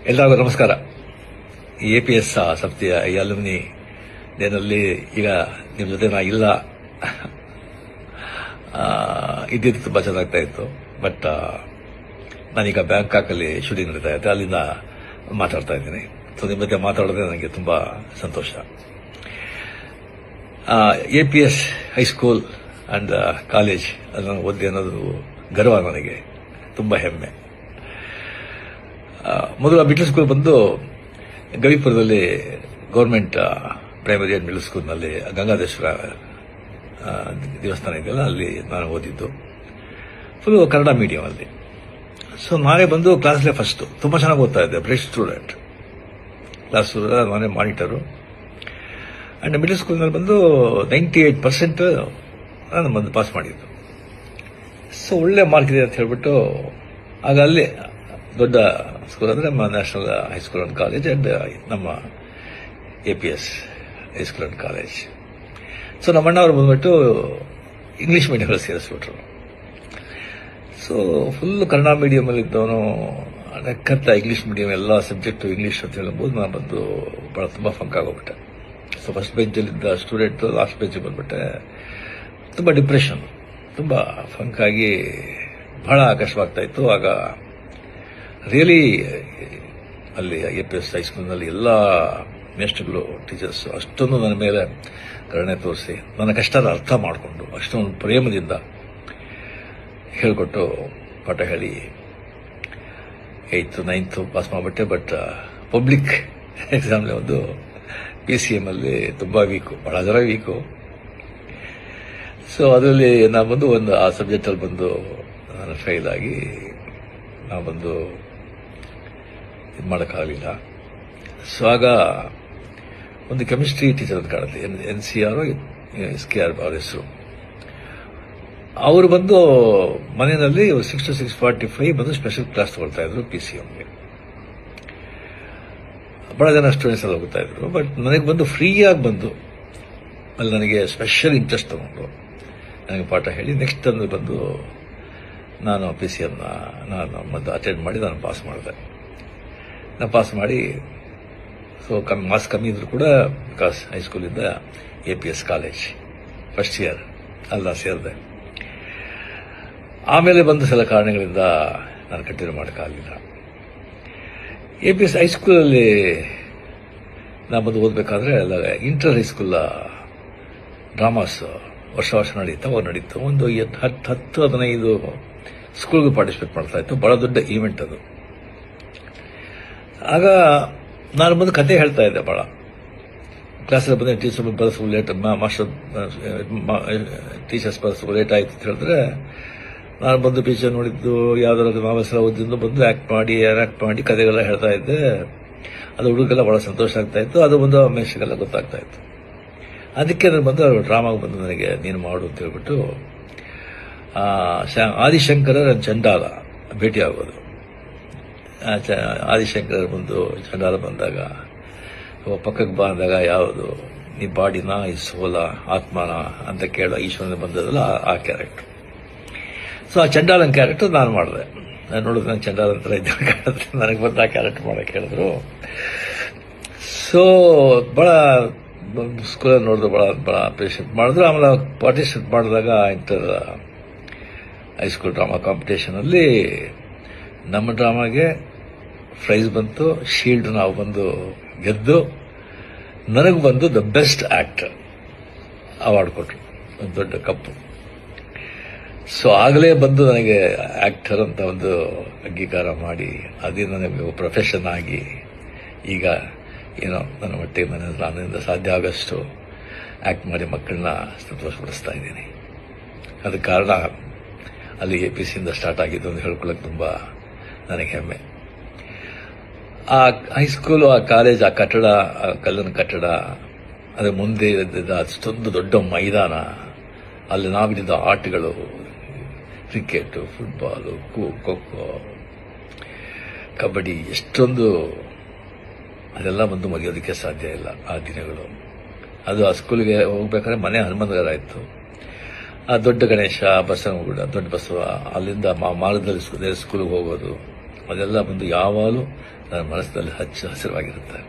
ಎಲ್ಲರಿಗೂ ನಮಸ್ಕಾರ. APS ಸಂಸ್ಥೆಯ ಈ ಅಲುಮಿನಿ ಡೇನಲ್ಲಿ ಈಗ ನಿಮ್ಮ ಜೊತೆ ನಾ ಇಲ್ಲ ಇದ್ದಿದ್ದು ತುಂಬ ಚೆನ್ನಾಗ್ತಾ ಇತ್ತು. ಬಟ್ ನಾನೀಗ ಬ್ಯಾಂಕಾಕಲ್ಲಿ ಶೂಟಿಂಗ್ ನಡೀತಾ ಇದ್ದೆ, ಅಲ್ಲಿಂದ ಮಾತಾಡ್ತಾ ಇದ್ದೀನಿ. ಸೊ ನಿಮ್ಮ ಜೊತೆ ಮಾತಾಡೋದೇ ನನಗೆ ತುಂಬ ಸಂತೋಷ. APS ಹೈಸ್ಕೂಲ್ ಆ್ಯಂಡ್ ಕಾಲೇಜ್ ಅದನ್ನು ಓದಿ ಅನ್ನೋದು ಗರ್ವ, ನನಗೆ ತುಂಬ ಹೆಮ್ಮೆ. ಮೊದಲು ಮಿಡ್ಲ್ ಸ್ಕೂಲ್ ಬಂದು ಗವಿಪುರದಲ್ಲಿ ಗೌರ್ಮೆಂಟ್ ಪ್ರೈಮರಿ ಆ್ಯಂಡ್ ಮಿಡ್ಲ್ ಸ್ಕೂಲ್ನಲ್ಲಿ ಗಂಗಾಧೇಶ್ವರ ದೇವಸ್ಥಾನ ಇದೆಯಲ್ಲ, ಅಲ್ಲಿ ನಾನು ಓದಿದ್ದು. ಫುಲ್ ಕನ್ನಡ ಮೀಡಿಯಂ ಅಲ್ಲಿ. ಸೊ ನಾನೇ ಬಂದು ಕ್ಲಾಸ್ಲೇ ಫಸ್ಟು, ತುಂಬ ಚೆನ್ನಾಗಿ ಓದ್ತಾ ಇದ್ದೆ, ಬ್ರೈಟ್ ಸ್ಟೂಡೆಂಟ್. ಕ್ಲಾಸ್ ನಾನೇ ಮಾನಿಟರು. ಆ್ಯಂಡ್ ಮಿಡ್ಲ್ ಸ್ಕೂಲ್ನಲ್ಲಿ ಬಂದು 98% ನಾನು ಬಂದು ಪಾಸ್ ಮಾಡಿದ್ದು. ಸೊ ಒಳ್ಳೆ ಮಾರ್ಕ್ ಇದೆ ಅಂತ ಹೇಳ್ಬಿಟ್ಟು ಆಗ ಅಲ್ಲಿ ದೊಡ್ಡ ಸ್ಕೂಲ್ ಅಂದರೆ ನಮ್ಮ national high school and college and ನಮ್ಮ APS high school and college. So ನಮ್ಮ ಅಣ್ಣವರು ಬಂದ್ಬಿಟ್ಟು ಇಂಗ್ಲೀಷ್ ಮೀಡಿಯಮಲ್ಲಿ ಸೇರಿಸ್ಬಿಟ್ರು. ಸೊ ಫುಲ್ ಕನ್ನಡ ಮೀಡಿಯಮಲ್ಲಿ ಇದ್ದವನು ಕರ್ತ ಇಂಗ್ಲೀಷ್ ಮೀಡಿಯಂ ಎಲ್ಲ ಸಬ್ಜೆಕ್ಟು ಇಂಗ್ಲೀಷ್ ಅಂತ ಹೇಳ್ಬೋದು. ನಾನು ಬಂದು ಭಾಳ ತುಂಬ ಫಂಕ್ ಆಗೋಗ್ಬಿಟ್ಟೆ. ಸೊ ಫಸ್ಟ್ ಬೆಂಚಲ್ಲಿದ್ದ ಸ್ಟೂಡೆಂಟು ಲಾಸ್ಟ್ ಬೆಂಚಿಗೆ ಬಂದ್ಬಿಟ್ಟೆ. ತುಂಬ ಡಿಪ್ರೆಷನ್, ತುಂಬ ಫಂಕಾಗಿ ಬಹಳ ಕಷ್ಟವಾಗ್ತಾ ಇತ್ತು. ಆಗ ರಿಯಲಿ ಅಲ್ಲಿ APS ಹೈಸ್ಕೂಲ್ನಲ್ಲಿ ಎಲ್ಲ ಮೇಸ್ಟ್ರುಗಳು, ಟೀಚರ್ಸ್ ಅಷ್ಟೊಂದು ನನ್ನ ಮೇಲೆ ಕರುಣೆ ತೋರಿಸಿ ನನ್ನ ಕಷ್ಟನ ಅರ್ಥ ಮಾಡಿಕೊಂಡು ಅಷ್ಟೊಂದು ಪ್ರೇಮದಿಂದ ಹೇಳಿಕೊಟ್ಟು ಪಾಠ ಹೇಳಿ 8th 9th ಪಾಸ್ ಮಾಡಿಬಿಟ್ಟೆ. ಬಟ್ ಪಬ್ಲಿಕ್ ಎಕ್ಸಾಮ್ಲಿ ಒಂದು PCM ಅಲ್ಲಿ ತುಂಬ ವೀಕು, ಭಾಳ ಜನ ವೀಕು. ಸೊ ಅದರಲ್ಲಿ ನಾನು ಬಂದು ಆ ಸಬ್ಜೆಕ್ಟಲ್ಲಿ ಬಂದು ನಾನು ಫೇಲ್ ಆಗಿ ನಾವು ಬಂದು ಇದು ಮಾಡೋಕ್ಕಾಗಲಿಲ್ಲ. ಸೊ ಆಗ ಒಂದು ಕೆಮಿಸ್ಟ್ರಿ ಟೀಚರ್ ಅಂತ ಕಾಣುತ್ತೆ, NCR SKR ಅವ್ರ ಹೆಸರು. ಅವರು ಬಂದು ಮನೆಯಲ್ಲಿ 6 to 6:45 ಬಂದು ಸ್ಪೆಷಲ್ ಕ್ಲಾಸ್ ತಗೊಳ್ತಾ ಇದ್ರು PCMಗೆ. ಬಹಳ ಜನ ಸ್ಟೂಡೆಂಟ್ಸ್ ಎಲ್ಲ ಹೋಗ್ತಾ ಇದ್ರು. ಬಟ್ ನನಗೆ ಬಂದು ಫ್ರೀಯಾಗಿ ಬಂದು ಅಲ್ಲಿ ನನಗೆ ಸ್ಪೆಷಲ್ ಇಂಟ್ರೆಸ್ಟ್ ತಗೊಂಡು ನನಗೆ ಪಾಠ ಹೇಳಿ ನೆಕ್ಸ್ಟ್ ಅಂದ್ರೆ ಬಂದು ನಾನು PCMನ ನಾನು ಮತ್ತೆ ಅಟೆಂಡ್ ಮಾಡಿ ನಾನು ಪಾಸ್ ಮಾಡಿದೆ. ನಾನು ಪಾಸ್ ಮಾಡಿ ಸೊ ಮಾರ್ಕ್ಸ್ ಕಮ್ಮಿ ಇದ್ರು ಕೂಡ ಬಿಕಾಸ್ ಹೈಸ್ಕೂಲಿಂದ APS ಕಾಲೇಜ್ ಫಸ್ಟ್ ಇಯರ್ ಅಲ್ಲ ಸೇರಿದೆ. ಆಮೇಲೆ ಬಂದ ಸಲ ಕಾರಣಗಳಿಂದ ನಾನು ಕಂಟಿನ್ಯೂ ಮಾಡೋಕ್ಕಾಗಲಿಲ್ಲ. APS ಹೈಸ್ಕೂಲಲ್ಲಿ ನಾನು ಬಂದು ಓದಬೇಕಾದ್ರೆ ಅಲ್ಲ ಇಂಟರ್ ಹೈಸ್ಕೂಲ್ ಡ್ರಾಮಾಸ್ ವರ್ಷ ನಡೀತು. ಒಂದು 10-15 ಸ್ಕೂಲ್ಗೆ ಪಾರ್ಟಿಸಿಪೇಟ್ ಮಾಡ್ತಾ ಇತ್ತು. ಬಹಳ ದೊಡ್ಡ ಈವೆಂಟ್ ಅದು. ಆಗ ನಾನು ಬಂದು ಕತೆ ಹೇಳ್ತಾ ಇದ್ದೆ. ಭಾಳ ಕ್ಲಾಸಲ್ಲಿ ಬಂದು ಟೀಚರ್ ಬರೆಸು ಲೇಟ್, ಮಾಸ್ಟರ್ ಟೀಚರ್ಸ್ ಬರೆಸು ಲೇಟ್ ಆಯಿತು ಅಂತ ಹೇಳಿದ್ರೆ ನಾನು ಬಂದು ಪಿಕ್ಚರ್ ನೋಡಿದ್ದು ಯಾವ್ದಾದ್ರು ನಾವೆಲ್ಲ ಓದಿದ್ದು ಬಂದು ಆ್ಯಕ್ಟ್ ಮಾಡಿ ಕತೆಗೆಲ್ಲ ಹೇಳ್ತಾ ಇದ್ದೆ. ಅದು ಹುಡುಗೆಲ್ಲ ಭಾಳ ಸಂತೋಷ ಆಗ್ತಾ ಇತ್ತು. ಅದು ಬಂದು ಮೇಷ್ಗೆಲ್ಲ ಗೊತ್ತಾಗ್ತಾ ಇತ್ತು. ಅದಕ್ಕೆ ನಾನು ಬಂದು ಡ್ರಾಮಾಗೆ ಬಂದು ನನಗೆ ನೀನು ಮಾಡು ಅಂತ ಹೇಳ್ಬಿಟ್ಟು ಆದಿಶಂಕರ ಚಂಡಾಲ ಭೇಟಿ ಆಗೋದು. ಆದಿಶಂಕರ್ ಬಂದು ಚಂಡಾಲ ಬಂದಾಗ ಪಕ್ಕಕ್ಕೆ ಬಂದಾಗ ಯಾವುದು ನೀ ಬಾಡಿನ ಈ ಸೋಲ ಆತ್ಮನ ಅಂತ ಕೇಳೋ ಈಶ್ವರನ ಬಂದದಲ್ಲ ಆ ಕ್ಯಾರೆಕ್ಟರ್. ಸೊ ಆ ಚಂಡಾಲನ ಕ್ಯಾರೆಕ್ಟರ್ ನಾನು ಮಾಡಿದೆ. ನಾನು ನೋಡಿದ್ರೆ ನಾನು ಚಂಡಾಲ ಥರ ಇದ್ದ ಕಾಣುತ್ತೆ, ನನಗೆ ಬಂದು ಆ ಕ್ಯಾರೆಕ್ಟರ್ ಮಾಡೋಕ್ಕೆ ಹೇಳಿದ್ರು. ಸೊ ಭಾಳ ಸ್ಕೂಲಲ್ಲಿ ನೋಡಿದ್ರು, ಭಾಳ ಅಪ್ರಿಷಿಯೇಟ್ ಮಾಡಿದ್ರು. ಆಮೇಲೆ ಪಾರ್ಟಿಸಿಪೇಟ್ ಮಾಡಿದಾಗ ಇಂಟರ್ ಹೈಸ್ಕೂಲ್ ಡ್ರಾಮಾ ಕಾಂಪಿಟೇಷನಲ್ಲಿ ನಮ್ಮ ಡ್ರಾಮಾಗೆ ಪ್ರೈಸ್ ಬಂತು, ಶೀಲ್ಡ್ ನಾವು ಬಂದು ಗೆದ್ದು ನನಗೆ ಬಂದು ದ ಬೆಸ್ಟ್ ಆಕ್ಟರ್ ಅವಾರ್ಡ್ ಕೊಟ್ಟರು, ಒಂದು ದೊಡ್ಡ ಕಪ್ಪು. ಸೊ ಆಗಲೇ ಬಂದು ನನಗೆ ಆಕ್ಟರ್ ಅಂತ ಒಂದು ಅಂಗೀಕಾರ ಮಾಡಿ ಅದೇ ನನಗೆ ಪ್ರೊಫೆಷನ್ ಆಗಿ ಈಗ ಏನೋ ನನ್ನ ಮಟ್ಟಿಗೆ ನನ್ನಿಂದ ಸಾಧ್ಯ ಆಗಷ್ಟು ಆ್ಯಕ್ಟ್ ಮಾಡಿ ಮಕ್ಕಳನ್ನ ಸಂತೋಷಪಡಿಸ್ತಾ ಇದ್ದೀನಿ. ಅದಕ್ಕೆ ಕಾರಣ ಅಲ್ಲಿ APCಯಿಂದ ಸ್ಟಾರ್ಟ್ ಆಗಿದ್ದು ಅಂತ ಹೇಳ್ಕೊಳ್ಳೋಕೆ ತುಂಬ ನನಗೆ ಹೆಮ್ಮೆ. ಆ ಹೈಸ್ಕೂಲು, ಆ ಕಾಲೇಜ್, ಆ ಕಟ್ಟಡ, ಆ ಕಲ್ಲಿನ ಕಟ್ಟಡ, ಅದರ ಮುಂದೆ ಇದ್ದಿದ್ದ ಅಷ್ಟೊಂದು ದೊಡ್ಡ ಮೈದಾನ, ಅಲ್ಲಿ ನಾವಿದ್ದ ಆಟಗಳು, ಕ್ರಿಕೆಟು, ಫುಟ್ಬಾಲು, ಖೋ-ಖೋ, ಕಬಡ್ಡಿ, ಎಷ್ಟೊಂದು ಅದೆಲ್ಲ ಬಂದು ಮರೆಯೋದಕ್ಕೆ ಸಾಧ್ಯ ಇಲ್ಲ ಆ ದಿನಗಳು. ಅದು ಆ ಸ್ಕೂಲಿಗೆ ಹೋಗ್ಬೇಕಾದ್ರೆ ಮನೆ ಹನುಮಂತಗಾರ ಇತ್ತು. ಆ ದೊಡ್ಡ ಗಣೇಶ, ಬಸವನಗುಡ, ದೊಡ್ಡ ಬಸವ, ಅಲ್ಲಿಂದ ಮಾರ್ಗದಲ್ಲಿ ಸ್ಕೂಲಿಗೆ ಹೋಗೋದು, ಅದೆಲ್ಲ ಬಂದು ಯಾವಾಗಲೂ ನನ್ನ ಮನಸ್ಸಿನಲ್ಲಿ ಹಸಿರವಾಗಿರುತ್ತೆ.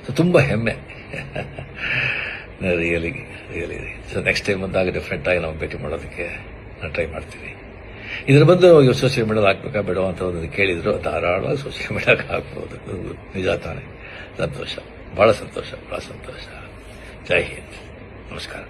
ಸೊ ತುಂಬ ಹೆಮ್ಮೆ. ರಿಯಲಿ ಸೊ ನೆಕ್ಸ್ಟ್ ಟೈಮ್ ಬಂದಾಗ ಡೆಫಿನೆಟ್ ಆಗಿ ನಾವು ಭೇಟಿ ಮಾಡೋದಕ್ಕೆ ನಾನು ಟ್ರೈ ಮಾಡ್ತೀನಿ. ಇದರ ಬಂದು ಸೋಷಿಯಲ್ ಮೀಡಿಯಾದಲ್ಲಿ ಹಾಕ್ಬೇಕಾ ಬೇಡ ಅಂತ ಒಂದು ಕೇಳಿದ್ರು, ಧಾರಾಳವಾಗಿ ಸೋಷಿಯಲ್ ಮೀಡಿಯಾಕ್ಕೆ ಹಾಕ್ಬೋದು. ನಿಜ ತಾನೆ. ಸಂತೋಷ, ಬಹಳ ಸಂತೋಷ. ಜೈ ಹಿಂದ್, ನಮಸ್ಕಾರ.